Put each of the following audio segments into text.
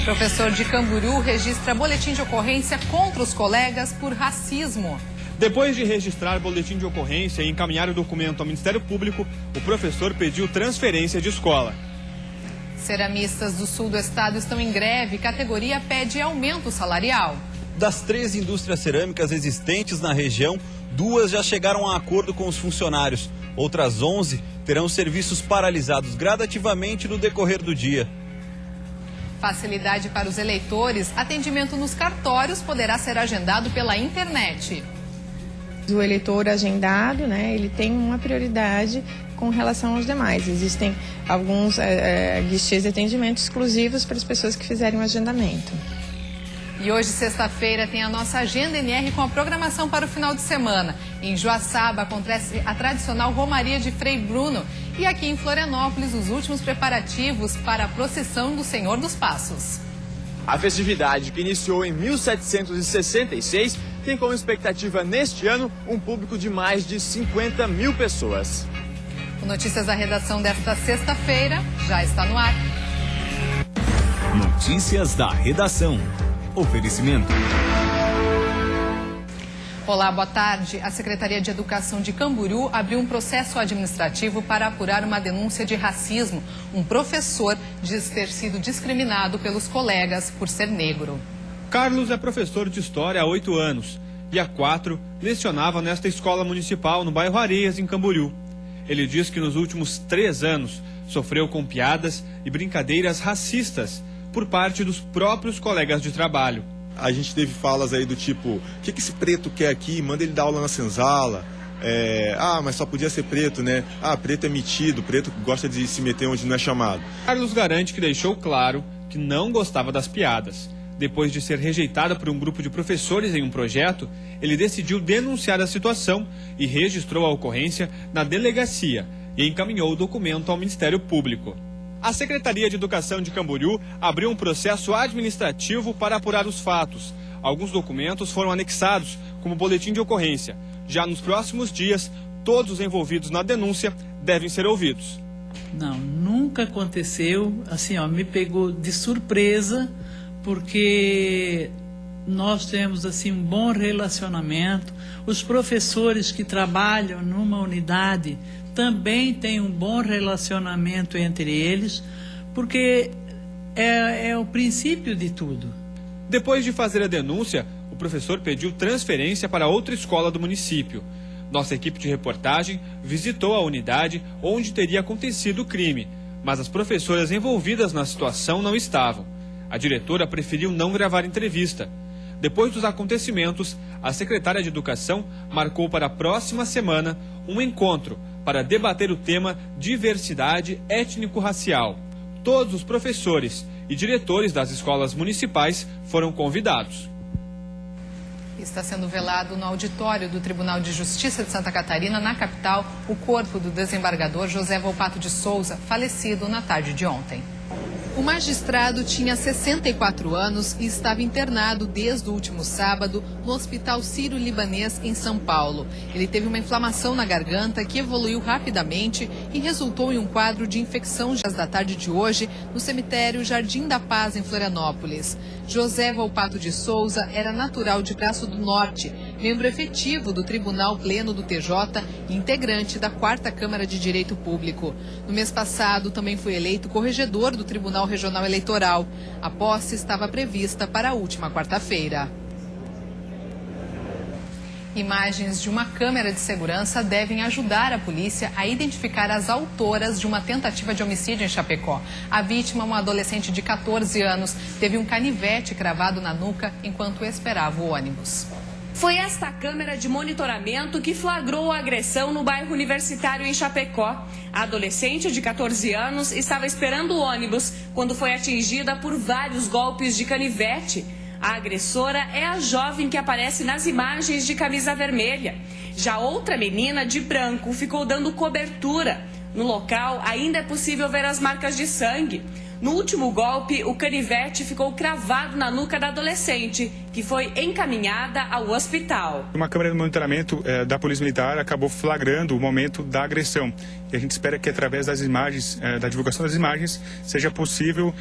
Professor de Camboriú registra boletim de ocorrência contra os colegas por racismo. Depois de registrar boletim de ocorrência e encaminhar o documento ao Ministério Público, o professor pediu transferência de escola. Ceramistas do sul do estado estão em greve. Categoria pede aumento salarial. Das 13 indústrias cerâmicas existentes na região, 2 já chegaram a acordo com os funcionários. Outras 11 terão serviços paralisados gradativamente no decorrer do dia. Facilidade para os eleitores. Atendimento nos cartórios poderá ser agendado pela internet. O eleitor agendado, ele tem uma prioridade com relação aos demais. Existem alguns guichês de atendimento exclusivos para as pessoas que fizerem o agendamento. E hoje, sexta-feira, tem a nossa Agenda NR com a programação para o final de semana. Em Joaçaba acontece a tradicional Romaria de Frei Bruno. E aqui em Florianópolis, os últimos preparativos para a procissão do Senhor dos Passos. A festividade, que iniciou em 1766, tem como expectativa neste ano um público de mais de 50 mil pessoas. O Notícias da Redação desta sexta-feira já está no ar. Notícias da Redação. Oferecimento. Olá, boa tarde. A Secretaria de Educação de Camboriú abriu um processo administrativo para apurar uma denúncia de racismo. Um professor diz ter sido discriminado pelos colegas por ser negro. Carlos é professor de História há 8 anos e há 4 lecionava nesta escola municipal no bairro Areias, em Camboriú. Ele diz que nos últimos 3 anos sofreu com piadas e brincadeiras racistas por parte dos próprios colegas de trabalho. A gente teve falas aí do tipo, o que esse preto quer aqui? Manda ele dar aula na senzala. Mas só podia ser preto, né? Preto é metido, preto gosta de se meter onde não é chamado. Carlos garante que deixou claro que não gostava das piadas. Depois de ser rejeitada por um grupo de professores em um projeto, ele decidiu denunciar a situação e registrou a ocorrência na delegacia e encaminhou o documento ao Ministério Público. A Secretaria de Educação de Camboriú abriu um processo administrativo para apurar os fatos. Alguns documentos foram anexados como boletim de ocorrência. Já nos próximos dias, todos os envolvidos na denúncia devem ser ouvidos. Não, nunca aconteceu. Assim, me pegou de surpresa, porque nós temos assim um bom relacionamento. Os professores que trabalham numa unidade também têm um bom relacionamento entre eles, porque é o princípio de tudo. Depois de fazer a denúncia, o professor pediu transferência para outra escola do município. Nossa equipe de reportagem visitou a unidade onde teria acontecido o crime, mas as professoras envolvidas na situação não estavam. A diretora preferiu não gravar entrevista. Depois dos acontecimentos, a secretária de Educação marcou para a próxima semana um encontro para debater o tema diversidade étnico-racial. Todos os professores e diretores das escolas municipais foram convidados. Está sendo velado no auditório do Tribunal de Justiça de Santa Catarina, na capital, o corpo do desembargador José Volpato de Souza, falecido na tarde de ontem. O magistrado tinha 64 anos e estava internado desde o último sábado no Hospital Sírio-Libanês, em São Paulo. Ele teve uma inflamação na garganta que evoluiu rapidamente e resultou em um quadro de infecção da tarde de hoje no cemitério Jardim da Paz, em Florianópolis. José Volpato de Souza era natural de Braço do Norte, membro efetivo do Tribunal Pleno do TJ e integrante da 4ª Câmara de Direito Público. No mês passado, também foi eleito corregedor do Tribunal Regional Eleitoral. A posse estava prevista para a última quarta-feira. Imagens de uma câmera de segurança devem ajudar a polícia a identificar as autoras de uma tentativa de homicídio em Chapecó. A vítima, uma adolescente de 14 anos, teve um canivete cravado na nuca enquanto esperava o ônibus. Foi esta câmera de monitoramento que flagrou a agressão no bairro Universitário, em Chapecó. A adolescente de 14 anos estava esperando o ônibus quando foi atingida por vários golpes de canivete. A agressora é a jovem que aparece nas imagens de camisa vermelha. Já outra menina de branco ficou dando cobertura. No local ainda é possível ver as marcas de sangue. No último golpe, o canivete ficou cravado na nuca da adolescente, que foi encaminhada ao hospital. Uma câmera de monitoramento da Polícia Militar acabou flagrando o momento da agressão. E a gente espera que, através das imagens, da divulgação das imagens, seja possível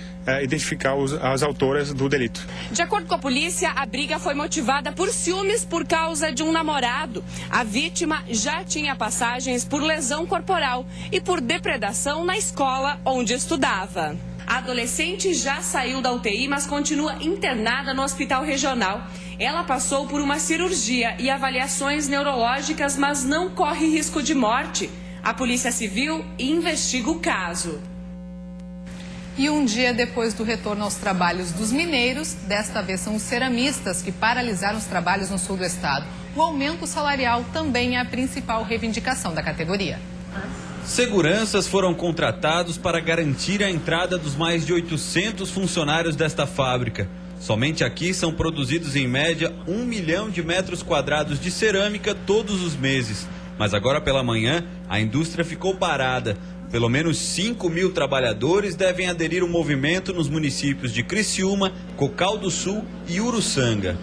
identificar as autoras do delito. De acordo com a polícia, a briga foi motivada por ciúmes por causa de um namorado. A vítima já tinha passagens por lesão corporal e por depredação na escola onde estudava. A adolescente já saiu da UTI, mas continua internada no hospital regional. Ela passou por uma cirurgia e avaliações neurológicas, mas não corre risco de morte. A Polícia Civil investiga o caso. E um dia depois do retorno aos trabalhos dos mineiros, desta vez são os ceramistas que paralisaram os trabalhos no sul do estado. O aumento salarial também é a principal reivindicação da categoria. Seguranças foram contratados para garantir a entrada dos mais de 800 funcionários desta fábrica. Somente aqui são produzidos em média 1 milhão de metros quadrados de cerâmica todos os meses. Mas agora pela manhã a indústria ficou parada. Pelo menos 5 mil trabalhadores devem aderir ao movimento nos municípios de Criciúma, Cocal do Sul e Uruçanga.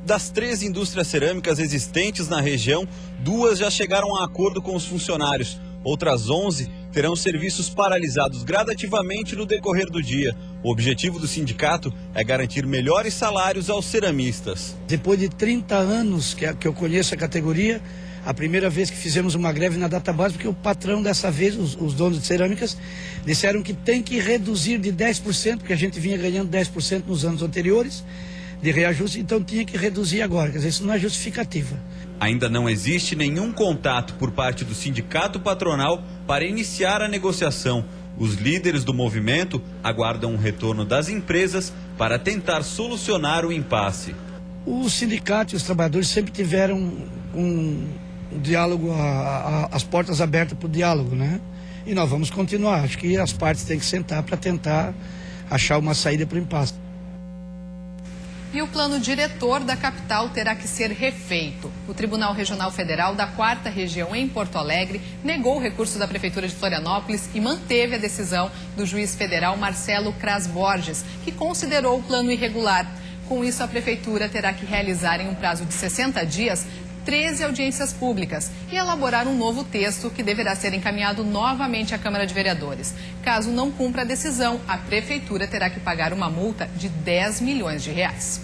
Das 13 indústrias cerâmicas existentes na região, 2 já chegaram a acordo com os funcionários. Outras 11 terão serviços paralisados gradativamente no decorrer do dia. O objetivo do sindicato é garantir melhores salários aos ceramistas. Depois de 30 anos que eu conheço a categoria, a primeira vez que fizemos uma greve na database, porque o patrão dessa vez, os donos de cerâmicas, disseram que tem que reduzir de 10%, porque a gente vinha ganhando 10% nos anos anteriores de reajuste, então tinha que reduzir agora. Quer dizer, isso não é justificativa. Ainda não existe nenhum contato por parte do sindicato patronal para iniciar a negociação. Os líderes do movimento aguardam um retorno das empresas para tentar solucionar o impasse. O sindicato e os trabalhadores sempre tiveram um diálogo, as portas abertas para o diálogo, né? E nós vamos continuar. Acho que as partes têm que sentar para tentar achar uma saída para o impasse. E o plano diretor da capital terá que ser refeito. O Tribunal Regional Federal da 4ª Região em Porto Alegre negou o recurso da Prefeitura de Florianópolis e manteve a decisão do juiz federal Marcelo Cras Borges, que considerou o plano irregular. Com isso, a Prefeitura terá que realizar em um prazo de 60 dias 13 audiências públicas e elaborar um novo texto que deverá ser encaminhado novamente à Câmara de Vereadores. Caso não cumpra a decisão, a Prefeitura terá que pagar uma multa de 10 milhões de reais.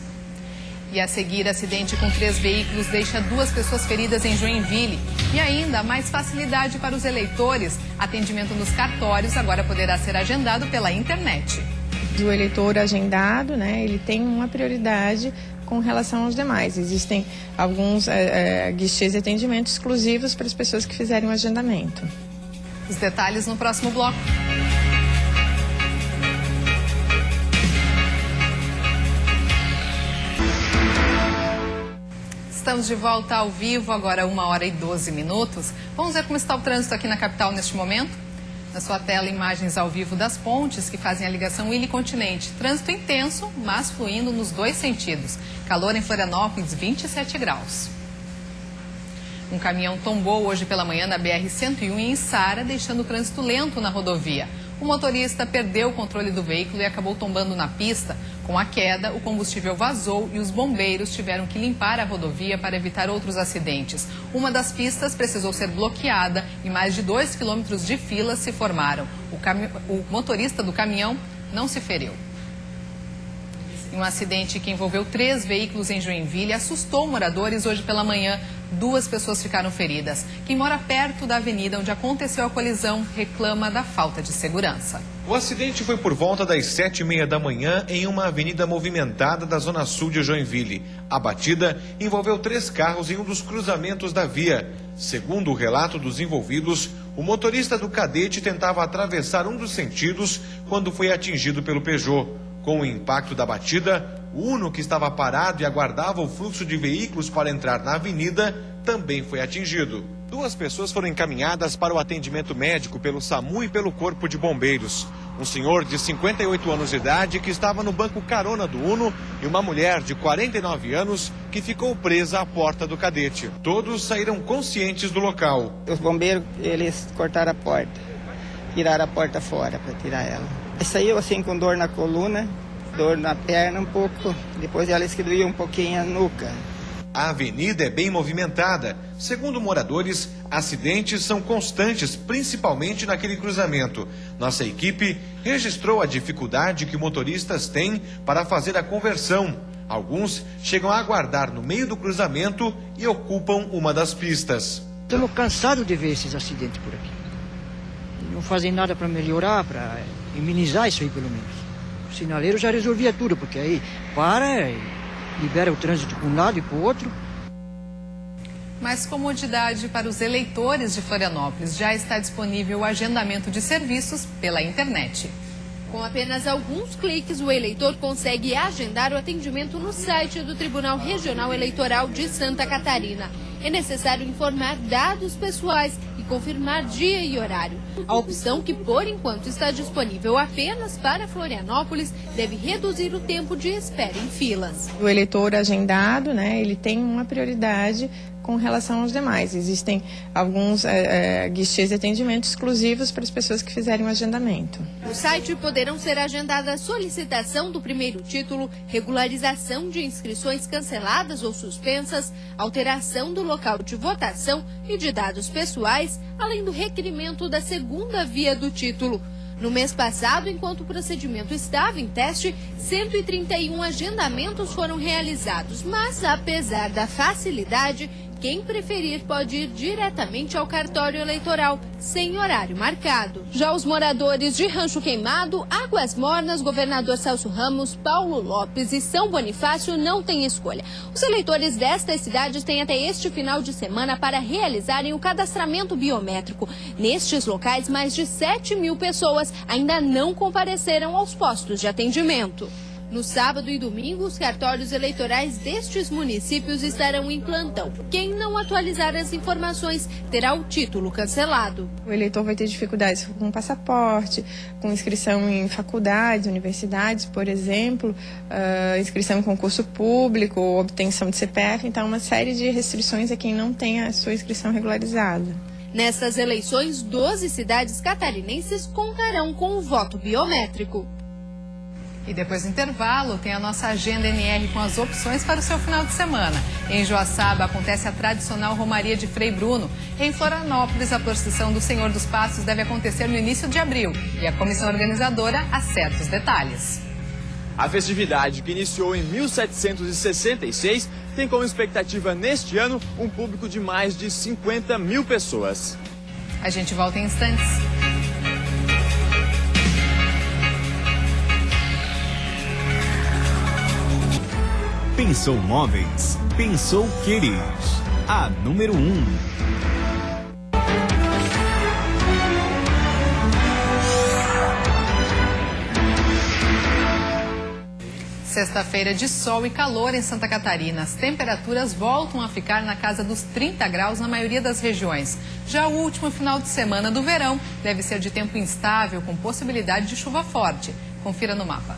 E a seguir, acidente com 3 veículos deixa 2 pessoas feridas em Joinville. E ainda mais facilidade para os eleitores. Atendimento nos cartórios agora poderá ser agendado pela internet. O eleitor agendado, né, ele tem uma prioridade com relação aos demais. Existem alguns guichês de atendimento exclusivos para as pessoas que fizerem o agendamento. Os detalhes no próximo bloco. Estamos de volta ao vivo, agora 1h12. Vamos ver como está o trânsito aqui na capital neste momento? Na sua tela, imagens ao vivo das pontes que fazem a ligação ilha-continente. Trânsito intenso, mas fluindo nos 2 sentidos. Calor em Florianópolis, 27 graus. Um caminhão tombou hoje pela manhã na BR-101 em Içara, deixando o trânsito lento na rodovia. O motorista perdeu o controle do veículo e acabou tombando na pista. Com a queda, o combustível vazou e os bombeiros tiveram que limpar a rodovia para evitar outros acidentes. Uma das pistas precisou ser bloqueada e mais de 2 quilômetros de filas se formaram. O motorista do caminhão não se feriu. Um acidente que envolveu 3 veículos em Joinville assustou moradores hoje pela manhã. 2 pessoas ficaram feridas. Quem mora perto da avenida onde aconteceu a colisão reclama da falta de segurança. O acidente foi por volta das 7h30 da manhã em uma avenida movimentada da zona sul de Joinville. A batida envolveu 3 carros em um dos cruzamentos da via. Segundo o relato dos envolvidos, o motorista do cadete tentava atravessar um dos sentidos quando foi atingido pelo Peugeot. Com o impacto da batida, o Uno, que estava parado e aguardava o fluxo de veículos para entrar na avenida, também foi atingido. 2 pessoas foram encaminhadas para o atendimento médico pelo SAMU e pelo Corpo de Bombeiros. Um senhor de 58 anos de idade que estava no banco carona do Uno e uma mulher de 49 anos que ficou presa à porta do cadete. Todos saíram conscientes do local. Os bombeiros, eles cortaram a porta, tiraram a porta fora para tirar ela. Saiu assim com dor na coluna, dor na perna um pouco, depois ela esquedoía um pouquinho a nuca. A avenida é bem movimentada. Segundo moradores, acidentes são constantes, principalmente naquele cruzamento. Nossa equipe registrou a dificuldade que motoristas têm para fazer a conversão. Alguns chegam a aguardar no meio do cruzamento e ocupam uma das pistas. Estamos cansados de ver esses acidentes por aqui. Não fazem nada para melhorar, para amenizar isso aí pelo menos. O sinaleiro já resolvia tudo, porque aí para e libera o trânsito para um lado e para o outro. Mais comodidade para os eleitores de Florianópolis. Já está disponível o agendamento de serviços pela internet. Com apenas alguns cliques, o eleitor consegue agendar o atendimento no site do Tribunal Regional Eleitoral de Santa Catarina. É necessário informar dados pessoais e confirmar dia e horário. A opção, que por enquanto está disponível apenas para Florianópolis, deve reduzir o tempo de espera em filas. O eleitor agendado, né, ele tem uma prioridade com relação aos demais. Existem alguns guichês de atendimento exclusivos para as pessoas que fizerem o agendamento. No site poderão ser agendadas solicitação do primeiro título, regularização de inscrições canceladas ou suspensas, alteração do local de votação e de dados pessoais, além do requerimento da segunda via do título. No mês passado, enquanto o procedimento estava em teste, 131 agendamentos foram realizados, mas apesar da facilidade, quem preferir pode ir diretamente ao cartório eleitoral, sem horário marcado. Já os moradores de Rancho Queimado, Águas Mornas, Governador Celso Ramos, Paulo Lopes e São Bonifácio não têm escolha. Os eleitores destas cidades têm até este final de semana para realizarem o cadastramento biométrico. Nestes locais, mais de 7.000 pessoas ainda não compareceram aos postos de atendimento. No sábado e domingo, os cartórios eleitorais destes municípios estarão em plantão. Quem não atualizar as informações terá o título cancelado. O eleitor vai ter dificuldades com passaporte, com inscrição em faculdades, universidades, por exemplo, inscrição em concurso público, obtenção de CPF. Então, uma série de restrições a quem não tem a sua inscrição regularizada. Nessas eleições, 12 cidades catarinenses contarão com o voto biométrico. E depois do intervalo, tem a nossa agenda NR com as opções para o seu final de semana. Em Joaçaba acontece a tradicional Romaria de Frei Bruno. Em Florianópolis, a procissão do Senhor dos Passos deve acontecer no início de abril. E a comissão organizadora acerta os detalhes. A festividade, que iniciou em 1766, tem como expectativa neste ano um público de mais de 50.000 pessoas. A gente volta em instantes. Pensou Móveis, pensou Queires. A número 1. Sexta-feira de sol e calor em Santa Catarina. As temperaturas voltam a ficar na casa dos 30 graus na maioria das regiões. Já o último final de semana do verão deve ser de tempo instável, com possibilidade de chuva forte. Confira no mapa.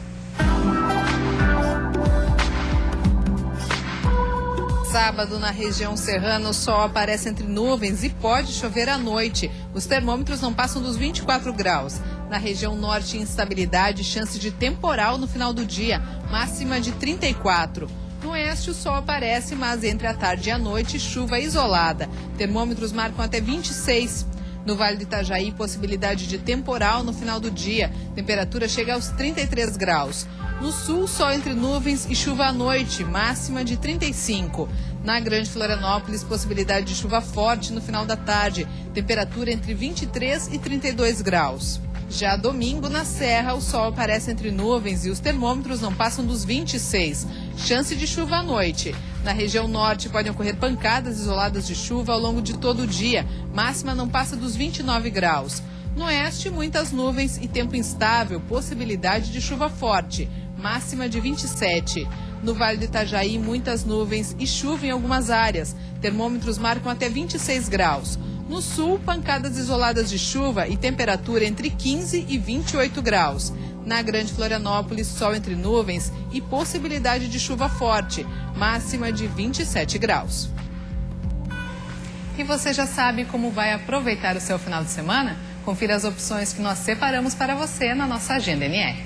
Sábado, na região serrana, o sol aparece entre nuvens e pode chover à noite. Os termômetros não passam dos 24 graus. Na região norte, instabilidade, chance de temporal no final do dia, máxima de 34. No oeste, o sol aparece, mas entre a tarde e a noite, chuva isolada. Termômetros marcam até 26. No Vale do Itajaí, possibilidade de temporal no final do dia. Temperatura chega aos 33 graus. No sul, sol entre nuvens e chuva à noite, máxima de 35. Na Grande Florianópolis, possibilidade de chuva forte no final da tarde. Temperatura entre 23 e 32 graus. Já domingo, na Serra, o sol aparece entre nuvens e os termômetros não passam dos 26. Chance de chuva à noite. Na região norte, podem ocorrer pancadas isoladas de chuva ao longo de todo o dia. Máxima não passa dos 29 graus. No oeste, muitas nuvens e tempo instável, possibilidade de chuva forte. Máxima de 27. No Vale do Itajaí, muitas nuvens e chuva em algumas áreas. Termômetros marcam até 26 graus. No sul, pancadas isoladas de chuva e temperatura entre 15 e 28 graus. Na Grande Florianópolis, sol entre nuvens e possibilidade de chuva forte. Máxima de 27 graus. E você já sabe como vai aproveitar o seu final de semana? Confira as opções que nós separamos para você na nossa Agenda NR.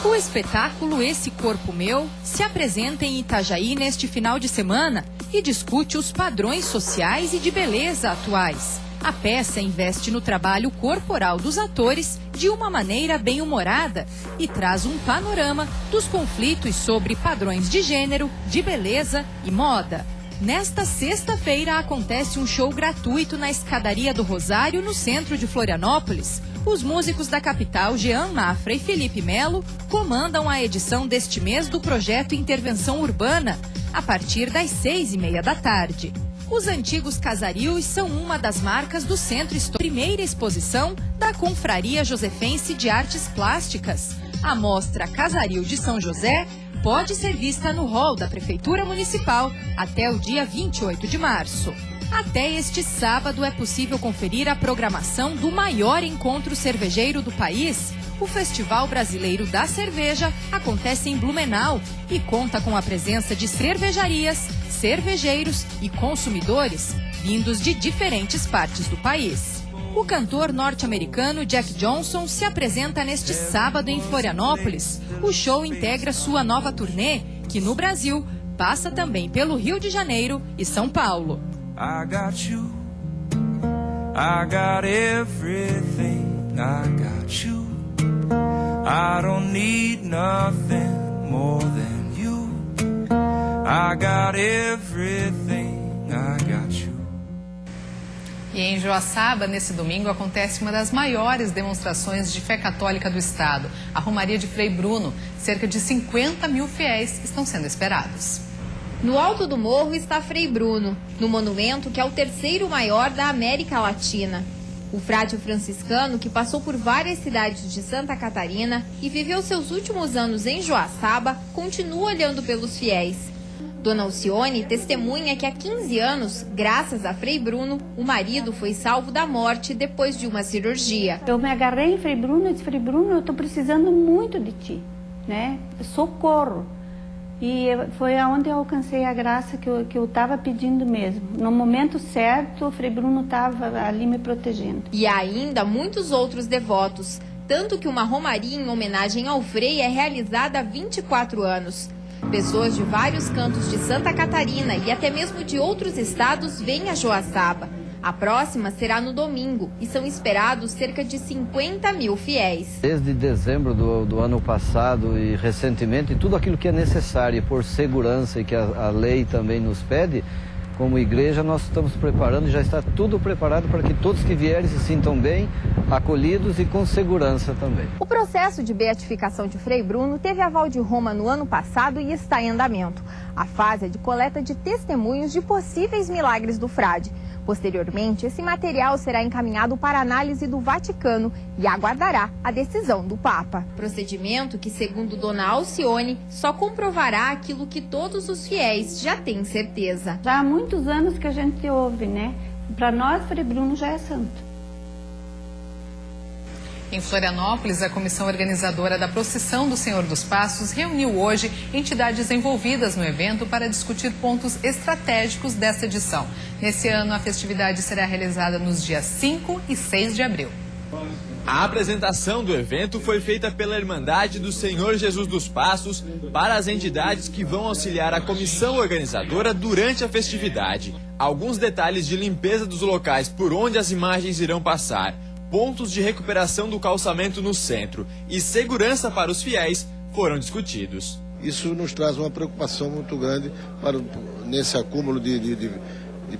O espetáculo Esse Corpo Meu se apresenta em Itajaí neste final de semana e discute os padrões sociais e de beleza atuais. A peça investe no trabalho corporal dos atores de uma maneira bem-humorada e traz um panorama dos conflitos sobre padrões de gênero, de beleza e moda. Nesta sexta-feira acontece um show gratuito na Escadaria do Rosário, no centro de Florianópolis. Os músicos da capital, Jean Mafra e Felipe Melo, comandam a edição deste mês do projeto Intervenção Urbana, a partir das 6h30 da tarde. Os antigos casarios são uma das marcas do Centro Histórico. Primeira exposição da Confraria Josefense de Artes Plásticas. A mostra Casario de São José pode ser vista no hall da Prefeitura Municipal até o dia 28 de março. Até este sábado é possível conferir a programação do maior encontro cervejeiro do país. O Festival Brasileiro da Cerveja acontece em Blumenau e conta com a presença de cervejarias, cervejeiros e consumidores vindos de diferentes partes do país. O cantor norte-americano Jack Johnson se apresenta neste sábado em Florianópolis. O show integra sua nova turnê, que no Brasil passa também pelo Rio de Janeiro e São Paulo. I got you, I got everything, I got you, I don't need nothing more than you, I got everything, I got you. E em Joaçaba, nesse domingo, acontece uma das maiores demonstrações de fé católica do estado, a Romaria de Frei Bruno. Cerca de 50 mil fiéis estão sendo esperados. No alto do morro está Frei Bruno, no monumento que é o terceiro maior da América Latina. O frade franciscano, que passou por várias cidades de Santa Catarina e viveu seus últimos anos em Joaçaba, continua olhando pelos fiéis. Dona Alcione testemunha que há 15 anos, graças a Frei Bruno, o marido foi salvo da morte depois de uma cirurgia. Eu me agarrei em Frei Bruno e disse: Frei Bruno, eu estou precisando muito de ti, né? Socorro. E foi aonde eu alcancei a graça que eu estava pedindo mesmo. No momento certo, o Frei Bruno estava ali me protegendo. E há ainda muitos outros devotos, tanto que uma romaria em homenagem ao Frei é realizada há 24 anos. Pessoas de vários cantos de Santa Catarina e até mesmo de outros estados vêm a Joaçaba. A próxima será no domingo e são esperados cerca de 50 mil fiéis. Desde dezembro do ano passado e recentemente, tudo aquilo que é necessário por segurança e que a lei também nos pede, como igreja nós estamos preparando, já está tudo preparado para que todos que vierem se sintam bem, acolhidos e com segurança também. O processo de beatificação de Frei Bruno teve aval de Roma no ano passado e está em andamento. A fase é de coleta de testemunhos de possíveis milagres do frade. Posteriormente, esse material será encaminhado para análise do Vaticano e aguardará a decisão do Papa. Procedimento que, segundo Dona Alcione, só comprovará aquilo que todos os fiéis já têm certeza. Já há muitos anos que a gente ouve, né? Para nós, Frei Bruno já é santo. Em Florianópolis, a comissão organizadora da Procissão do Senhor dos Passos reuniu hoje entidades envolvidas no evento para discutir pontos estratégicos desta edição. Nesse ano, a festividade será realizada nos dias 5 e 6 de abril. A apresentação do evento foi feita pela Irmandade do Senhor Jesus dos Passos para as entidades que vão auxiliar a comissão organizadora durante a festividade. Alguns detalhes de limpeza dos locais por onde as imagens irão passar, pontos de recuperação do calçamento no centro e segurança para os fiéis foram discutidos. Isso nos traz uma preocupação muito grande nesse acúmulo de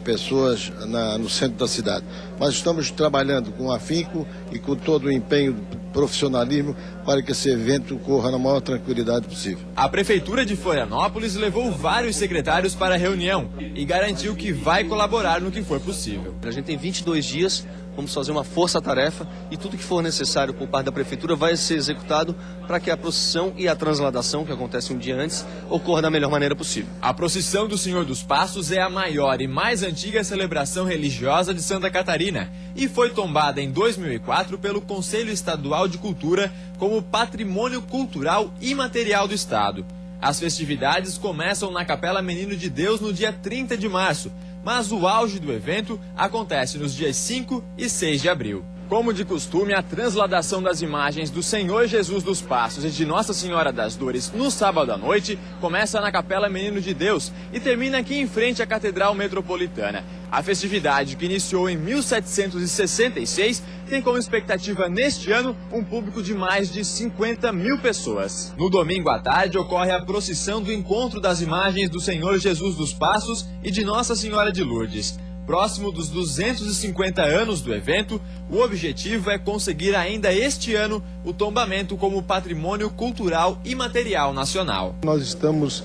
pessoas no centro da cidade. Mas estamos trabalhando com afinco e com todo o empenho, profissionalismo, para que esse evento corra na maior tranquilidade possível. A Prefeitura de Florianópolis levou vários secretários para a reunião e garantiu que vai colaborar no que for possível. A gente tem 22 dias. Vamos fazer uma força-tarefa e tudo que for necessário por parte da Prefeitura vai ser executado para que a procissão e a transladação, que acontece um dia antes, ocorra da melhor maneira possível. A Procissão do Senhor dos Passos é a maior e mais antiga celebração religiosa de Santa Catarina e foi tombada em 2004 pelo Conselho Estadual de Cultura como Patrimônio Cultural Imaterial do Estado. As festividades começam na Capela Menino de Deus no dia 30 de março, mas o auge do evento acontece nos dias 5 e 6 de abril. Como de costume, a transladação das imagens do Senhor Jesus dos Passos e de Nossa Senhora das Dores no sábado à noite começa na Capela Menino de Deus e termina aqui em frente à Catedral Metropolitana. A festividade, que iniciou em 1766, tem como expectativa neste ano um público de mais de 50 mil pessoas. No domingo à tarde ocorre a procissão do encontro das imagens do Senhor Jesus dos Passos e de Nossa Senhora de Lourdes. Próximo dos 250 anos do evento, o objetivo é conseguir ainda este ano o tombamento como patrimônio cultural imaterial nacional. Nós estamos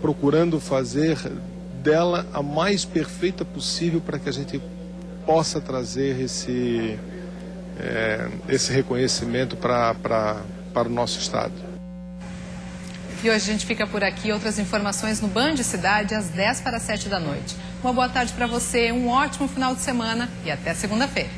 procurando fazer dela a mais perfeita possível para que a gente possa trazer esse reconhecimento para o nosso estado. E hoje a gente fica por aqui. Outras informações no Band Cidade às 6:50 da noite. Uma boa tarde para você, um ótimo final de semana e até segunda-feira.